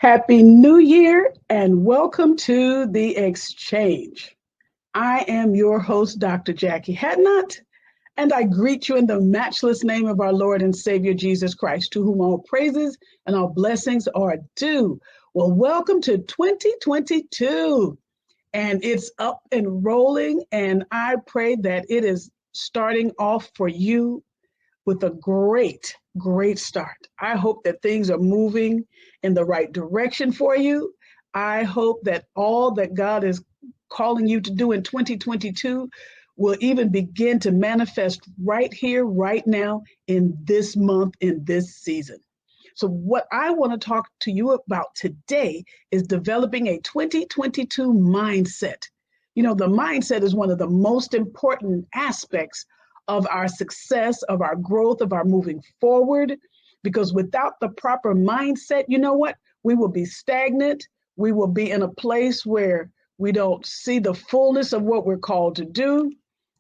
Happy New Year and welcome to The Exchange. I am your host, Dr. Jacquie Hadnot, and I greet you in the matchless name of our Lord and Savior Jesus Christ, to whom all praises and all blessings are due. Well, welcome to 2022, and it's up and rolling, and I pray that it is starting off for you with a great start. I hope that things are moving in the right direction for you. I hope that all that God is calling you to do in 2022 will even begin to manifest right here, right now, in this month, in this season. So, what I want to talk to you about today is developing a 2022 mindset. You know, the mindset is one of the most important aspects of our success, of our growth, of our moving forward, because without the proper mindset, you know what? We will be stagnant. We will be in a place where we don't see the fullness of what we're called to do,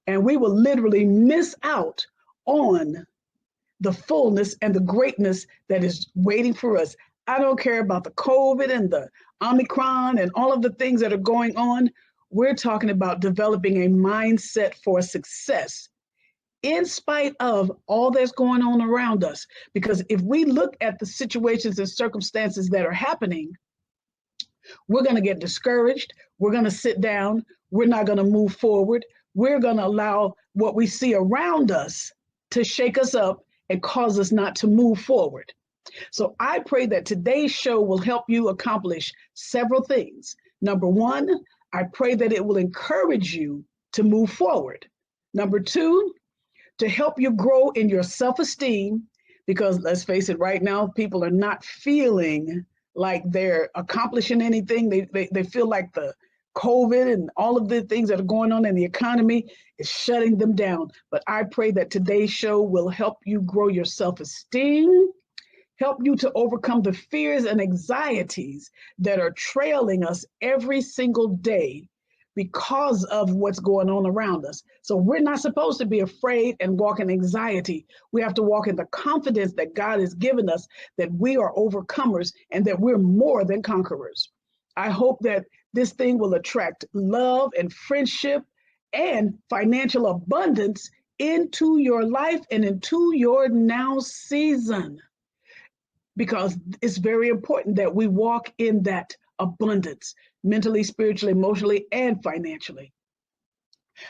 and we will literally miss out on the fullness and the greatness that is waiting for us. I don't care about the COVID and the Omicron and all of the things that are going on. We're talking about developing a mindset for success in spite of all that's going on around us. Because if we look at the situations and circumstances that are happening, we're going to get discouraged. We're going to sit down. We're not going to move forward. We're going to allow what we see around us to shake us up and cause us not to move forward. So I pray that today's show will help you accomplish several things. Number one, I pray that it will encourage you to move forward. Number two, to help you grow in your self-esteem, because let's face it, right now, people are not feeling like they're accomplishing anything. They feel like the COVID and all of the things that are going on in the economy is shutting them down. But I pray that today's show will help you grow your self-esteem, help you to overcome the fears and anxieties that are trailing us every single day because of what's going on around us. So we're not supposed to be afraid and walk in anxiety. We have to walk in the confidence that God has given us, that we are overcomers and that we're more than conquerors. I hope that this thing will attract love and friendship and financial abundance into your life and into your now season, because it's very important that we walk in that abundance, mentally, spiritually, emotionally, and financially.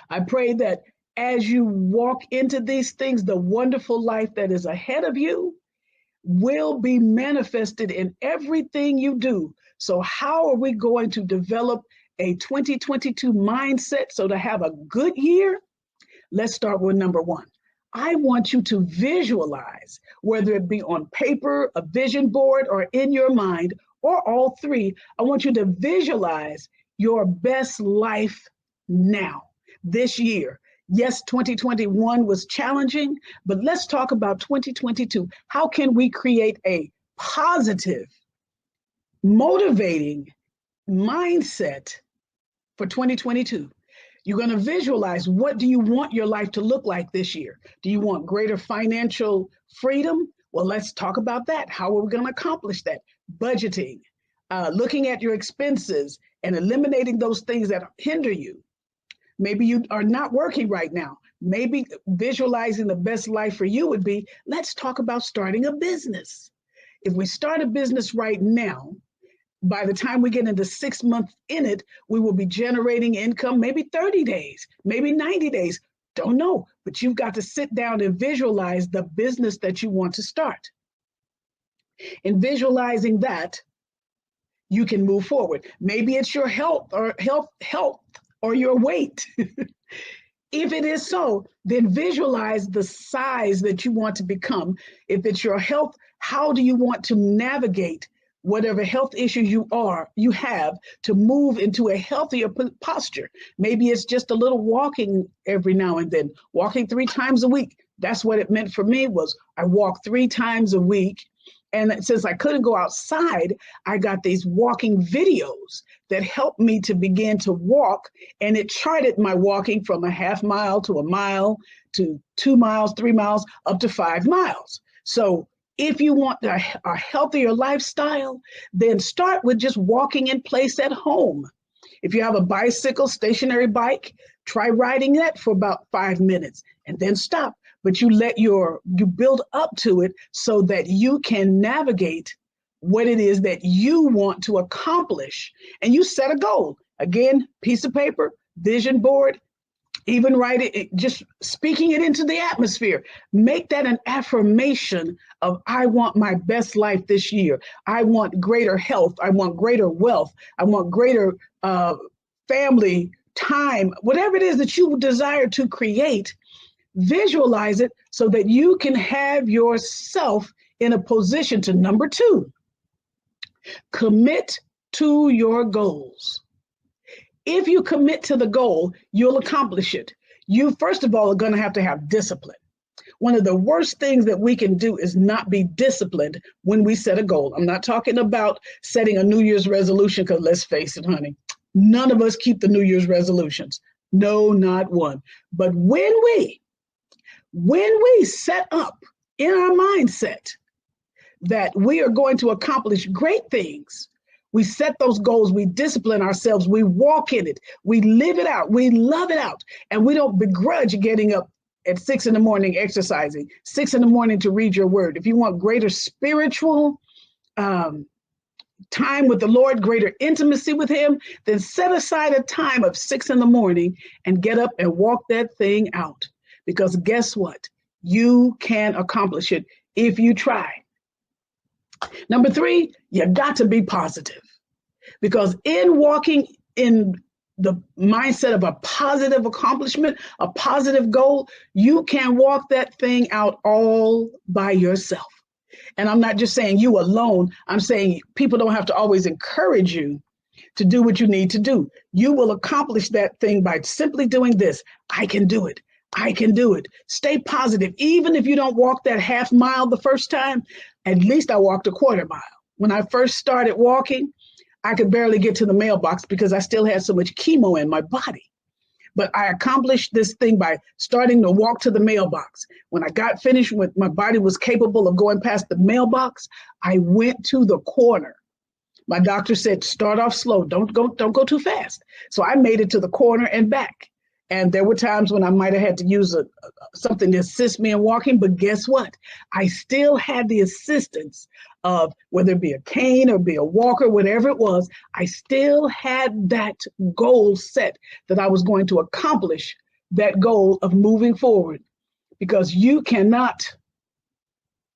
I pray that as you walk into these things, the wonderful life that is ahead of you will be manifested in everything you do. So how are we going to develop a 2022 mindset so to have a good year? Let's start with number one. I want you to visualize, whether it be on paper, a vision board, or in your mind, or all three. I want you to visualize your best life now, this year. Yes, 2021 was challenging, but let's talk about 2022. How can we create a positive, motivating mindset for 2022? You're going to visualize, what do you want your life to look like this year? Do you want greater financial freedom? Well, let's talk about that. How are we going to accomplish that? Budgeting, looking at your expenses and eliminating those things that hinder you. Maybe you are not working right now. Maybe visualizing the best life for you would be, let's talk about starting a business. If we start a business right now, by the time we get into 6 months in it, we will be generating income, maybe 30 days, maybe 90 days. Don't know, but you've got to sit down and visualize the business that you want to start. In visualizing that, you can move forward. Maybe it's your health or your weight. If it is so, then visualize the size that you want to become. If it's your health, how do you want to navigate whatever health issues you have to move into a healthier posture? Maybe it's just a little walking every now and then, walking 3 times a week. That's what it meant for me. Was I walk 3 times a week. And since I couldn't go outside, I got these walking videos that helped me to begin to walk. And it charted my walking from a half mile to a mile to 2 miles, 3 miles, up to 5 miles. So If you want a healthier lifestyle, then start with just walking in place at home. If you have a bicycle, stationary bike, try riding that for about 5 minutes and then stop. But you build up to it so that you can navigate what it is that you want to accomplish. And you set a goal. Again, piece of paper, vision board, even write it, just speaking it into the atmosphere. Make that an affirmation of, I want my best life this year. I want greater health. I want greater wealth. I want greater family time. Whatever it is that you desire to create, visualize it so that you can have yourself in a position to, number 2, commit to your goals. If you commit to the goal, you'll accomplish it. You, first of all, are going to have discipline. One of the worst things that we can do is not be disciplined when we set a goal. I'm not talking about setting a New Year's resolution, because let's face it, honey, none of us keep the New Year's resolutions. No, not one. But when we set up in our mindset that we are going to accomplish great things, we set those goals, we discipline ourselves, we walk in it, we live it out, we love it out, and we don't begrudge getting up at 6 a.m. exercising, 6 a.m. to read your word. If you want greater spiritual time with the Lord, greater intimacy with him, then set aside a time of 6 a.m. and get up and walk that thing out. Because guess what? You can accomplish it if you try. Number 3, you got to be positive, because in walking in the mindset of a positive accomplishment, a positive goal, you can walk that thing out all by yourself. And I'm not just saying you alone. I'm saying people don't have to always encourage you to do what you need to do. You will accomplish that thing by simply doing this. I can do it. I can do it. Stay positive. Even if you don't walk that half mile the first time, at least I walked a quarter mile. When I first started walking, I could barely get to the mailbox because I still had so much chemo in my body. But I accomplished this thing by starting to walk to the mailbox. When I got finished with my body was capable of going past the mailbox, I went to the corner. My doctor said, start off slow. Don't go too fast. So I made it to the corner and back. And there were times when I might have had to use something to assist me in walking, but guess what? I still had the assistance of, whether it be a cane or be a walker, whatever it was, I still had that goal set that I was going to accomplish that goal of moving forward, because you cannot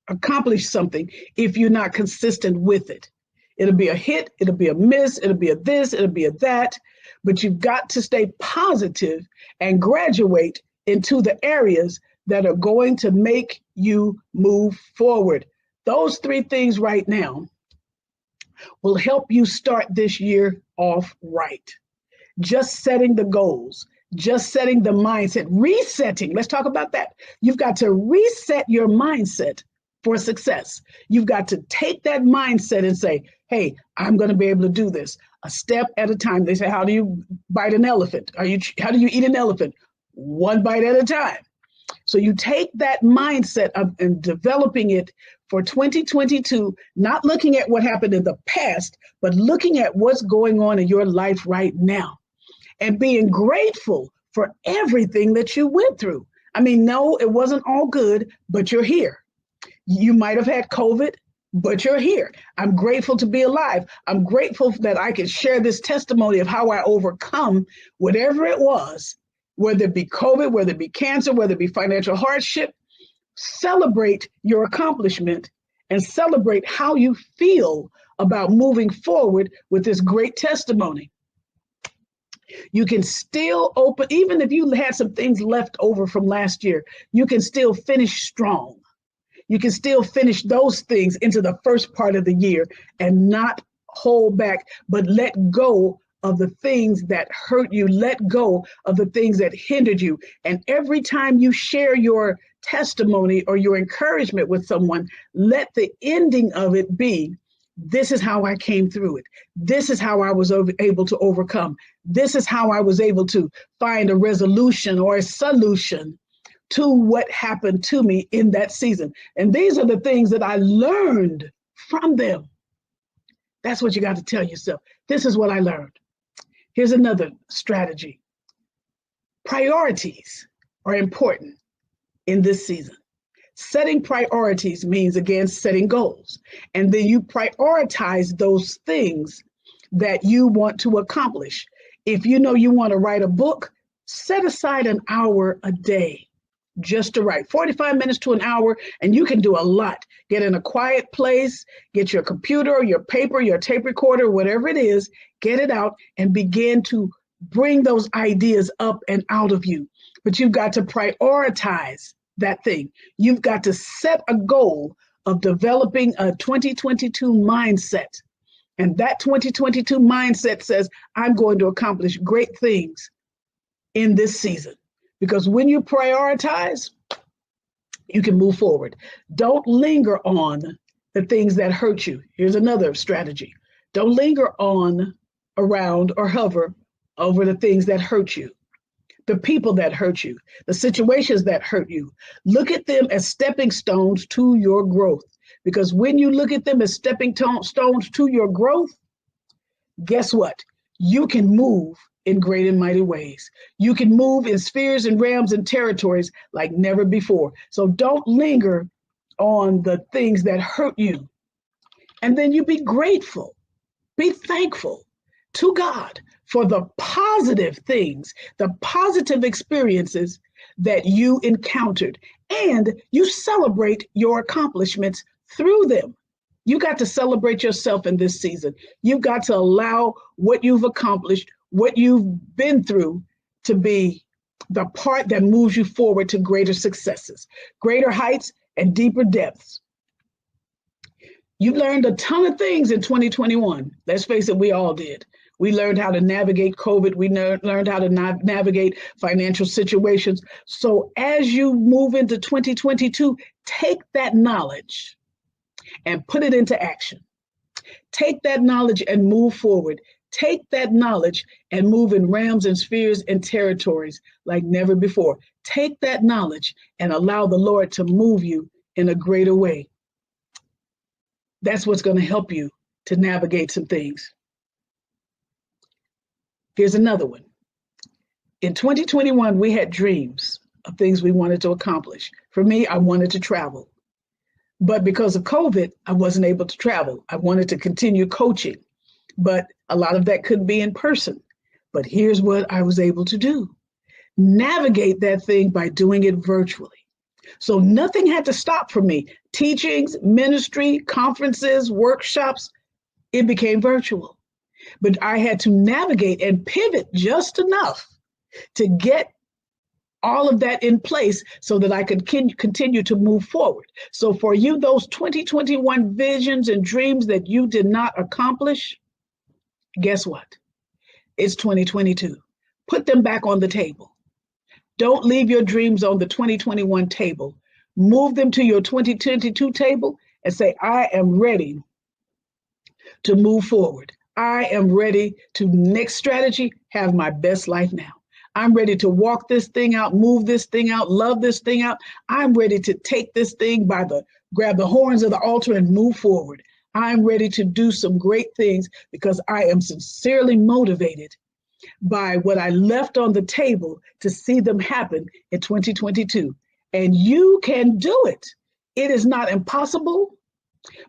accomplish something if you're not consistent with it. It'll be a hit, it'll be a miss, it'll be a this, it'll be a that, but you've got to stay positive and graduate into the areas that are going to make you move forward. Those 3 things right now will help you start this year off right. Just setting the goals, just setting the mindset, resetting. Let's talk about that. You've got to reset your mindset for success. You've got to take that mindset and say, hey, I'm going to be able to do this a step at a time. They say, how do you bite an elephant? How do you eat an elephant? 1 bite at a time. So you take that mindset of and developing it for 2022, not looking at what happened in the past, but looking at what's going on in your life right now and being grateful for everything that you went through. I mean, no, it wasn't all good, but you're here. You might have had COVID, but you're here. I'm grateful to be alive. I'm grateful that I can share this testimony of how I overcome whatever it was, whether it be COVID, whether it be cancer, whether it be financial hardship. Celebrate your accomplishment and celebrate how you feel about moving forward with this great testimony. You can still open, even if you had some things left over from last year, you can still finish strong. You can still finish those things into the first part of the year and not hold back, but let go of the things that hurt you, let go of the things that hindered you. And every time you share your testimony or your encouragement with someone, let the ending of it be, this is how I came through it. This is how I was able to overcome. This is how I was able to find a resolution or a solution to what happened to me in that season. And these are the things that I learned from them. That's what you got to tell yourself. This is what I learned. Here's another strategy. Priorities are important in this season. Setting priorities means, again, setting goals. And then you prioritize those things that you want to accomplish. If you know you want to write a book, set aside an hour a day just to write, 45 minutes to an hour, and you can do a lot. Get in a quiet place, get your computer or your paper, your tape recorder, whatever it is, get it out and begin to bring those ideas up and out of you. But you've got to prioritize that thing. You've got to set a goal of developing a 2022 mindset. And that 2022 mindset says, I'm going to accomplish great things in this season. Because when you prioritize, you can move forward. Don't linger on the things that hurt you. Here's another strategy. Don't linger on, around, or hover over the things that hurt you, the people that hurt you, the situations that hurt you. Look at them as stepping stones to your growth. Because when you look at them as stepping stones to your growth, guess what? You can move in great and mighty ways. You can move in spheres and realms and territories like never before. So don't linger on the things that hurt you. And then you be grateful, be thankful to God for the positive things, the positive experiences that you encountered. And you celebrate your accomplishments through them. You got to celebrate yourself in this season. You've got to allow what you've accomplished, what you've been through, to be the part that moves you forward to greater successes, greater heights, and deeper depths. You learned a ton of things in 2021. Let's face it, we all did. We learned how to navigate COVID. We learned how to navigate financial situations. So as you move into 2022, take that knowledge and put it into action. Take that knowledge and move forward. Take that knowledge and move in realms and spheres and territories like never before. Take that knowledge and allow the Lord to move you in a greater way. That's what's going to help you to navigate some things. Here's another one. In 2021, we had dreams of things we wanted to accomplish. For me, I wanted to travel. But because of COVID, I wasn't able to travel. I wanted to continue coaching, but a lot of that couldn't be in person. But here's what I was able to do. Navigate that thing by doing it virtually. So nothing had to stop for me. Teachings, ministry, conferences, workshops, it became virtual. But I had to navigate and pivot just enough to get all of that in place so that I could continue to move forward. So for you, those 2021 visions and dreams that you did not accomplish, guess what? It's 2022. Put them back on the table. Don't leave your dreams on the 2021 table. Move them to your 2022 table and say, I am ready to move forward. I am ready to, next strategy, have my best life now. I'm ready to walk this thing out, move this thing out, love this thing out. I'm ready to take this thing grab the horns of the altar and move forward. I'm ready to do some great things because I am sincerely motivated by what I left on the table to see them happen in 2022. And you can do it. It is not impossible,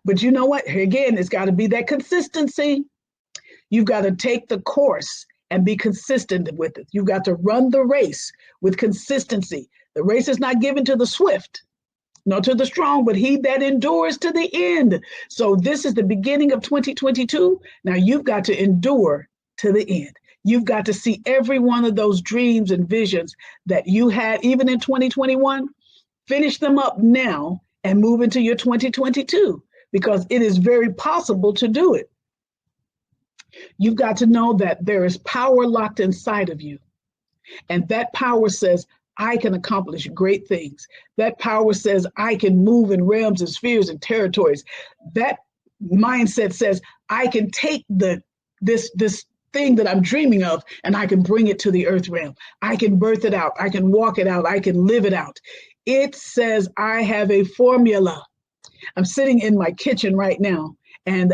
but you know what? Again, it's got to be that consistency. You've got to take the course and be consistent with it. You've got to run the race with consistency. The race is not given to the swift, nor to the strong, but he that endures to the end. So this is the beginning of 2022. Now you've got to endure to the end. You've got to see every one of those dreams and visions that you had even in 2021, finish them up now and move into your 2022, because it is very possible to do it. You've got to know that there is power locked inside of you. And that power says, I can accomplish great things. That power says, I can move in realms and spheres and territories. That mindset says, I can take this thing that I'm dreaming of, and I can bring it to the earth realm. I can birth it out. I can walk it out. I can live it out. It says I have a formula. I'm sitting in my kitchen right now, and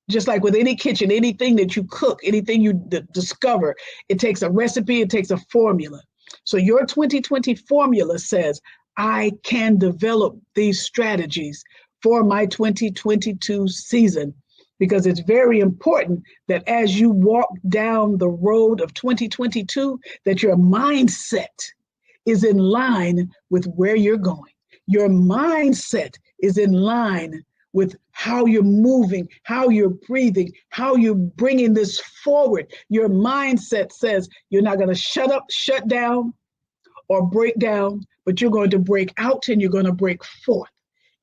just like with any kitchen, anything that you cook, anything you discover, it takes a recipe, it takes a formula. So your 2020 formula says, I can develop these strategies for my 2022 season, because it's very important that as you walk down the road of 2022, that your mindset is in line with where you're going. Your mindset is in line with how you're moving, how you're breathing, how you're bringing this forward. Your mindset says you're not going to shut down, or break down, but you're going to break out and you're going to break forth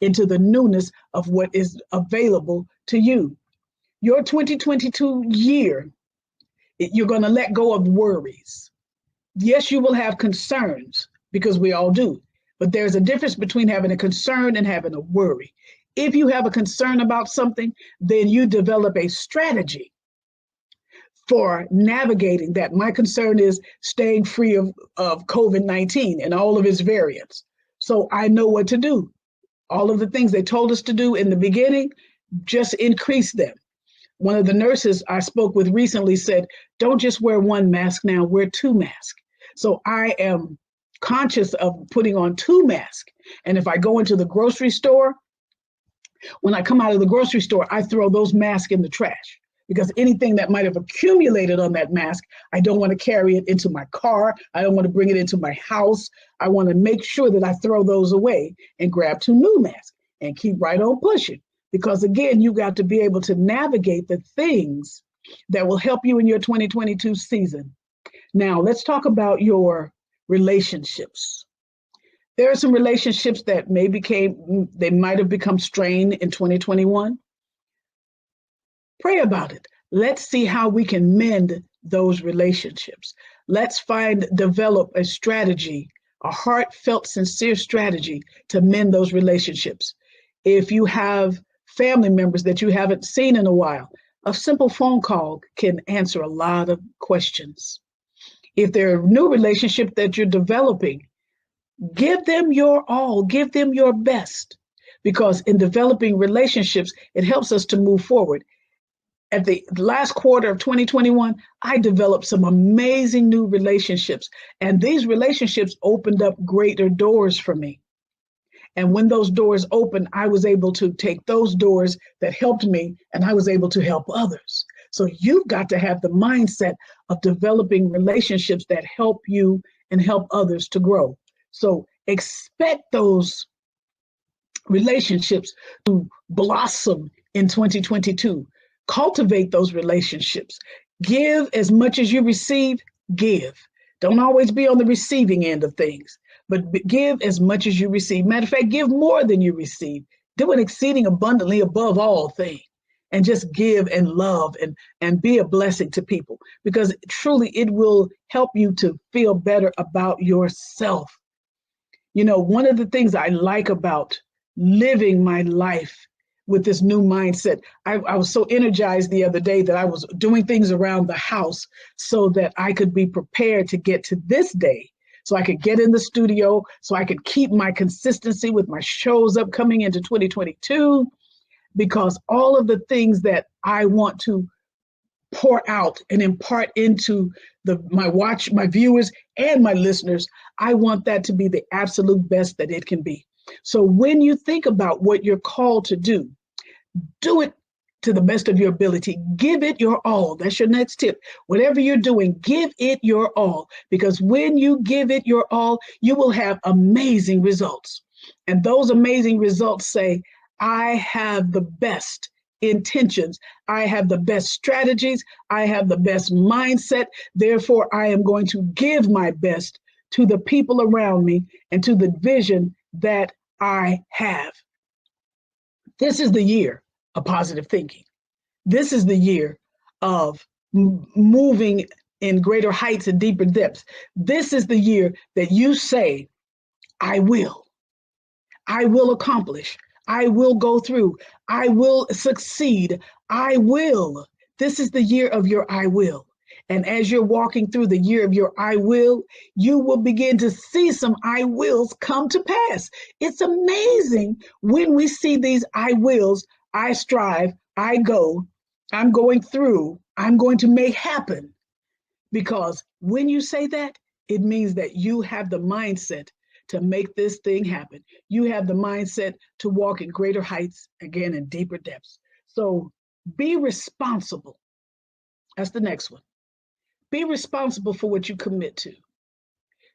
into the newness of what is available to you. Your 2022 year, you're going to let go of worries. Yes, you will have concerns, because we all do, but there's a difference between having a concern and having a worry. If you have a concern about something, then you develop a strategy for navigating that. My concern is staying free of COVID-19 and all of its variants. So I know what to do. All of the things they told us to do in the beginning, just increase them. One of the nurses I spoke with recently said, don't just wear one mask now, wear two masks. So I am conscious of putting on two masks. And if I go into the grocery store, when I come out of the grocery store, I throw those masks in the trash, because anything that might have accumulated on that mask, I don't want to carry it into my car. I don't want to bring it into my house. I want to make sure that I throw those away and grab two new masks and keep right on pushing. Because again, you got to be able to navigate the things that will help you in your 2022 season. Now, let's talk about your relationships. There are some relationships that they might have become strained in 2021. Pray about it. Let's see how we can mend those relationships. Let's develop a strategy, a heartfelt, sincere strategy to mend those relationships. If you have family members that you haven't seen in a while, a simple phone call can answer a lot of questions. If there are new relationships that you're developing, give them your all, give them your best, because in developing relationships, it helps us to move forward. At the last quarter of 2021, I developed some amazing new relationships, and these relationships opened up greater doors for me. And when those doors opened, I was able to take those doors that helped me, and I was able to help others. So you've got to have the mindset of developing relationships that help you and help others to grow. So expect those relationships to blossom in 2022. Cultivate those relationships. Give as much as you receive, give. Don't always be on the receiving end of things, but give as much as you receive. Matter of fact, give more than you receive. Do an exceeding abundantly above all things, and just give and love and be a blessing to people, because truly it will help you to feel better about yourself. You know, one of the things I like about living my life with this new mindset, I was so energized the other day that I was doing things around the house so that I could be prepared to get to this day, so I could get in the studio, so I could keep my consistency with my shows upcoming into 2022, because all of the things that I want to pour out and impart into my viewers and my listeners, I want that to be the absolute best that it can be. So when you think about what you're called to do it to the best of your ability. Give it your all. That's your next tip. Whatever you're doing, give it your all, because when you give it your all, you will have amazing results. And those amazing results say, I have the best intentions. I have the best strategies. I have the best mindset. Therefore, I am going to give my best to the people around me and to the vision that I have. This is the year of positive thinking. This is the year of moving in greater heights and deeper depths. This is the year that you say, I will accomplish. I will go through. I will succeed. I will. This is the year of your I will. And as you're walking through the year of your I will, you will begin to see some I wills come to pass. It's amazing when we see these I wills. I strive, I go, I'm going through, I'm going to make happen. Because when you say that, it means that you have the mindset to make this thing happen. You have the mindset to walk in greater heights, again, in deeper depths. So be responsible. That's the next one. Be responsible for what you commit to.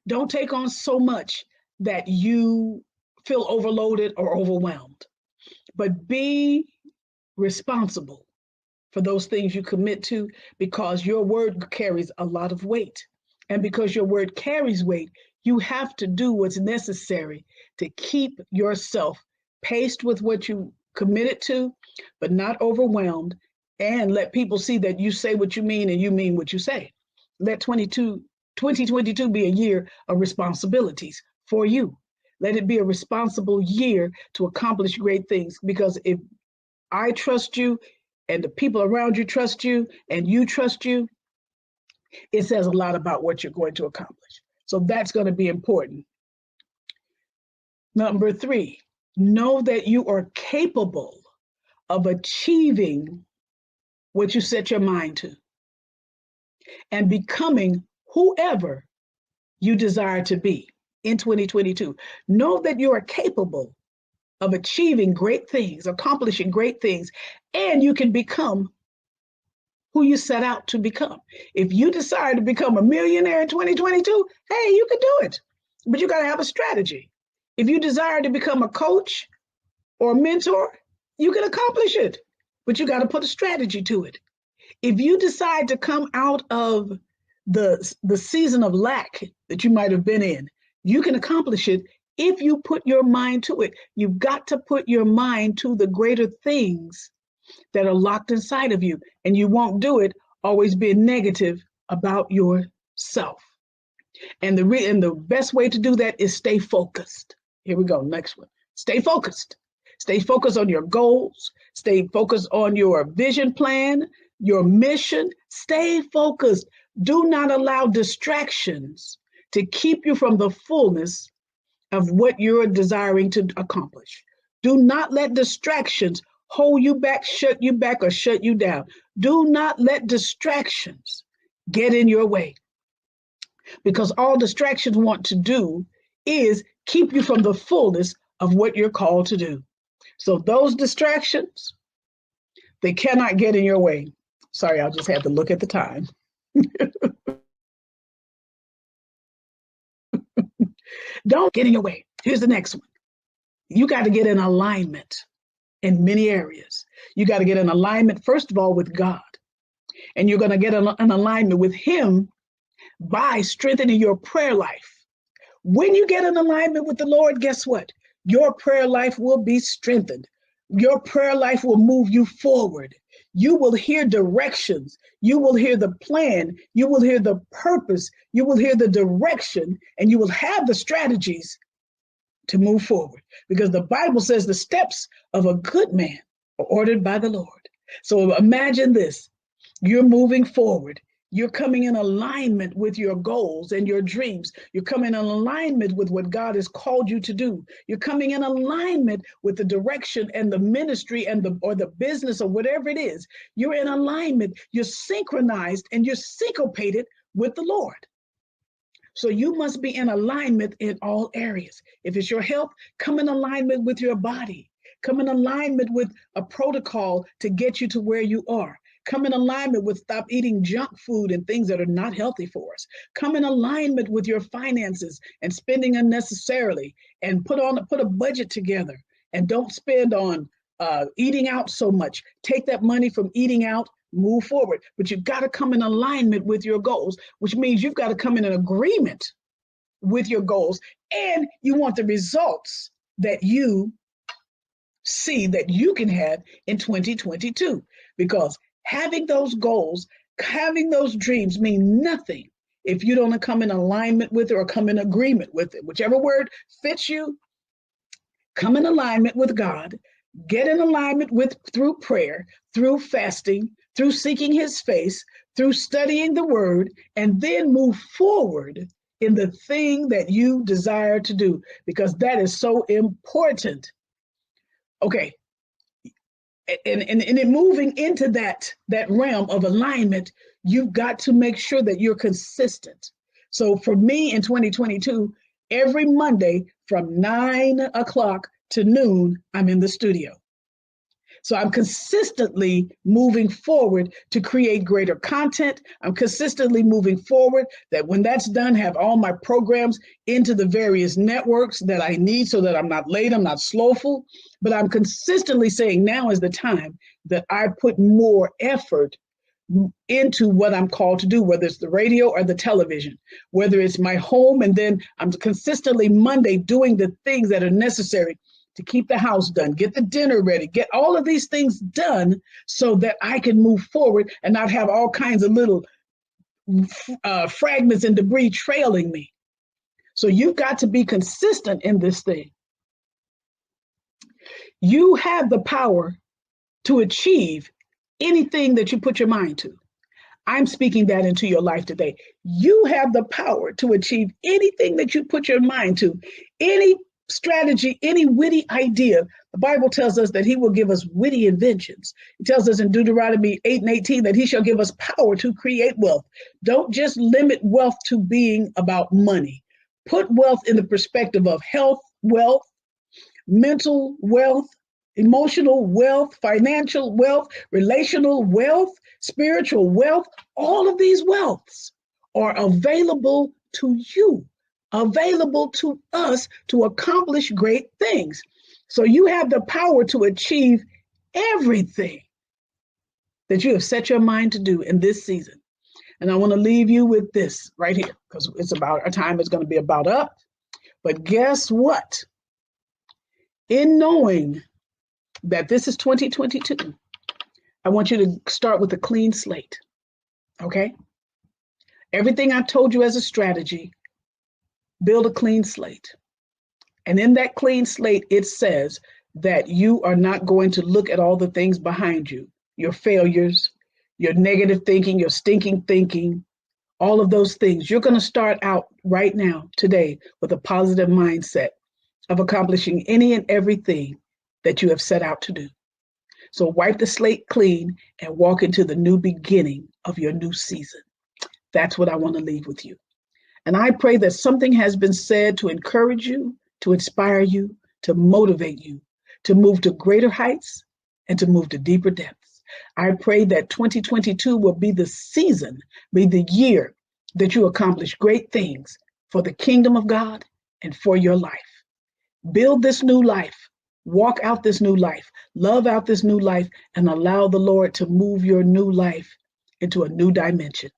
Don't take on so much that you feel overloaded or overwhelmed, but be responsible for those things you commit to, because your word carries a lot of weight. And because your word carries weight, you have to do what's necessary to keep yourself paced with what you committed to, but not overwhelmed, and let people see that you say what you mean and you mean what you say. Let 2022 be a year of responsibilities for you. Let it be a responsible year to accomplish great things, because if I trust you and the people around you trust you and you trust you, it says a lot about what you're going to accomplish. So that's going to be important. Number 3, know that you are capable of achieving what you set your mind to and becoming whoever you desire to be in 2022. Know that you are capable of achieving great things, accomplishing great things, and you can become who you set out to become. If you decide to become a millionaire in 2022, hey, you can do it, but you got to have a strategy. If you desire to become a coach or a mentor, you can accomplish it, but you got to put a strategy to it. If you decide to come out of the season of lack that you might have been in, you can accomplish it if you put your mind to it. You've got to put your mind to the greater things that are locked inside of you, and you won't do it always being negative about yourself. And the best way to do that is stay focused. Here we go, next one. Stay focused. Stay focused on your goals. Stay focused on your vision plan, your mission. Stay focused. Do not allow distractions to keep you from the fullness of what you're desiring to accomplish. Do not let distractions hold you back, or shut you down. Do not let distractions get in your way, because all distractions want to do is keep you from the fullness of what you're called to do. So those distractions, they cannot get in your way. Sorry, I just had to look at the time. Don't get in your way. Here's the next one. You got to get in alignment in many areas. You got to get in alignment, first of all, with God. And you're going to get an alignment with Him by strengthening your prayer life. When you get in alignment with the Lord, guess what? Your prayer life will be strengthened. Your prayer life will move you forward. You will hear directions. You will hear the plan. You will hear the purpose. You will hear the direction, and you will have the strategies to move forward, because the Bible says the steps of a good man are ordered by the Lord. So imagine this. You're moving forward. You're coming in alignment with your goals and your dreams. You're coming in alignment with what God has called you to do. You're coming in alignment with the direction and the ministry and the business or whatever it is. You're in alignment. You're synchronized and you're syncopated with the Lord. So you must be in alignment in all areas. If it's your health, come in alignment with your body. Come in alignment with a protocol to get you to where you are. Come in alignment with stop eating junk food and things that are not healthy for us. Come in alignment with your finances and spending unnecessarily, and put a budget together, and don't spend on eating out so much. Take that money from eating out, move forward. But you've got to come in alignment with your goals, which means you've got to come in an agreement with your goals, and you want the results that you see that you can have in 2022, because having those goals, having those dreams mean nothing if you don't come in alignment with it or come in agreement with it. Whichever word fits you, come in alignment with God, get in alignment with through prayer, through fasting, through seeking His face, through studying the word, and then move forward in the thing that you desire to do, because that is so important. Okay. And in moving into that realm of alignment, you've got to make sure that you're consistent. So for me in 2022, every Monday from 9 o'clock to noon, I'm in the studio. So I'm consistently moving forward to create greater content. I'm consistently moving forward that when that's done, have all my programs into the various networks that I need so that I'm not late, I'm not slowful. But I'm consistently saying now is the time that I put more effort into what I'm called to do, whether it's the radio or the television, whether it's my home, and then I'm consistently Monday doing the things that are necessary to keep the house done, get the dinner ready, get all of these things done so that I can move forward and not have all kinds of little fragments and debris trailing me. So you've got to be consistent in this thing. You have the power to achieve anything that you put your mind to. I'm speaking that into your life today. You have the power to achieve anything that you put your mind to, any strategy, any witty idea. The Bible tells us that he will give us witty inventions. It tells us in Deuteronomy 8:18 that he shall give us power to create wealth. Don't just limit wealth to being about money. Put wealth in the perspective of health, wealth, mental wealth, emotional wealth, financial wealth, relational wealth, spiritual wealth. All of these wealths are available to you, available to us to accomplish great things. So you have the power to achieve everything that you have set your mind to do in this season. And I want to leave you with this right here, because it's about our time is going to be about up. But guess what? In knowing that this is 2022, I want you to start with a clean slate. Okay? Everything I've told you as a strategy, build a clean slate. And in that clean slate, it says that you are not going to look at all the things behind you, your failures, your negative thinking, your stinking thinking, all of those things. You're going to start out right now, today, with a positive mindset of accomplishing any and everything that you have set out to do. So wipe the slate clean and walk into the new beginning of your new season. That's what I want to leave with you. And I pray that something has been said to encourage you, to inspire you, to motivate you, to move to greater heights and to move to deeper depths. I pray that 2022 will be the season, be the year that you accomplish great things for the kingdom of God and for your life. Build this new life, walk out this new life, love out this new life, and allow the Lord to move your new life into a new dimension.